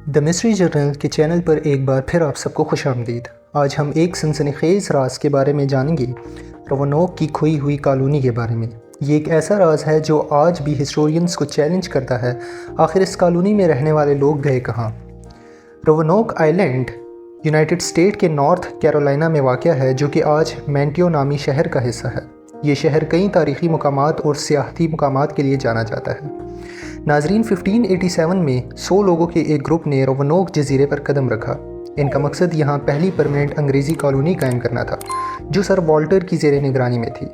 The mystery journal के channel पर एक बार फिर आप सबको खुश आमदीद। आज हम एक सनसनीखेज़ राज के बारे में जानेंगे, रोवानोक की खोई हुई कॉलोनी के बारे में। ये एक ऐसा राज है जो आज भी हिस्टोरियंस को चैलेंज करता है, आखिर इस कॉलोनी में रहने वाले लोग गए कहाँ। रोवानोक आइलैंड यूनाइटेड स्टेट के नॉर्थ कैरोलिना में वाक़या है, जो कि आज मैंटियो नामी शहर का हिस्सा है। ये शहर कई तारीख़ी मकामात और सियाहती मकामात के लिए जाना जाता है। नाजरीन, 1587 में 100 लोगों के एक ग्रुप ने रोवानोक जजीरे पर कदम रखा। इनका मकसद यहाँ पहली परमानेंट अंग्रेज़ी कॉलोनी कायम करना था, जो सर वॉल्टर की ज़ेर निगरानी में थी।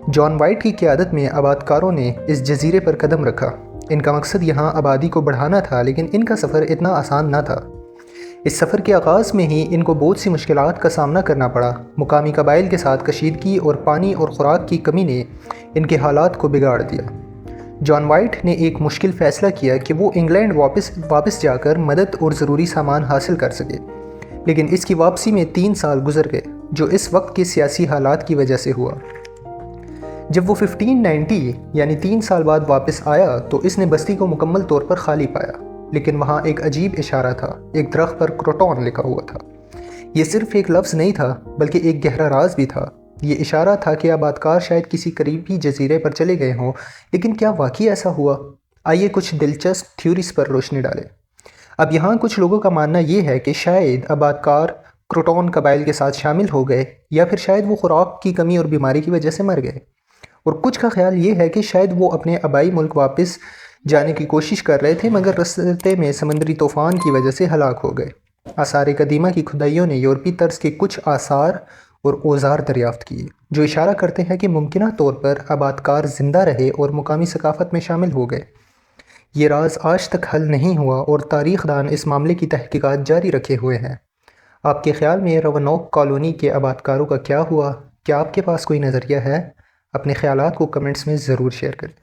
जॉन वाइट की क़यादत में आबादकारों ने इस जजीरे पर कदम रखा। इनका मकसद यहाँ आबादी को बढ़ाना था, लेकिन इनका सफ़र इतना आसान न था। इस सफ़र के आगाज़ में ही इनको बहुत सी मुश्किलात का सामना करना पड़ा। मुकामी कबाइल के साथ कशीदगी और पानी और ख़ुराक की कमी ने इनके हालात को बिगाड़ दिया। जॉन वाइट ने एक मुश्किल फ़ैसला किया कि वो इंग्लैंड वापस जाकर मदद और ज़रूरी सामान हासिल कर सके, लेकिन इसकी वापसी में 3 साल गुजर गए, जो इस वक्त के सियासी हालात की वजह से हुआ। जब वो 1590 यानी 3 साल बाद वापस आया तो इसने बस्ती को मुकम्मल तौर पर खाली पाया, लेकिन वहाँ एक अजीब इशारा था। एक दरख्त पर क्रोटॉन लिखा हुआ था। ये सिर्फ एक लफ्ज़ नहीं था, बल्कि एक गहरा राज भी था। ये इशारा था कि आबादकार शायद किसी करीबी जजीरे पर चले गए हों, लेकिन क्या वाकई ऐसा हुआ? आइए कुछ दिलचस्प थ्योरीज पर रोशनी डालें। अब यहाँ कुछ लोगों का मानना ये है कि शायद आबादकार क्रोटॉन कबाइल के साथ शामिल हो गए, या फिर शायद वो खुराक की कमी और बीमारी की वजह से मर गए। और कुछ का ख्याल ये है कि शायद वो अपने आबाई मुल्क वापस जाने की कोशिश कर रहे थे, मगर रास्ते में समंदरी तूफ़ान की वजह से हलाक हो गए। आसार कदीमा की खुदाइयों ने यूरोपी तर्ज के कुछ आसार और औज़ार दरियाफ़्त किए, जो इशारा करते हैं कि मुमकिना तौर पर आबादकार ज़िंदा रहे और मुकामी सकाफ़त में शामिल हो गए। ये राज आज तक हल नहीं हुआ और तारीख़दान इस मामले की तहकीकात जारी रखे हुए हैं। आपके ख़्याल में रोवानोक कॉलोनी के आबादकारों का क्या हुआ? क्या आपके पास कोई नज़रिया है? अपने ख़यालात को कमेंट्स में ज़रूर शेयर करें।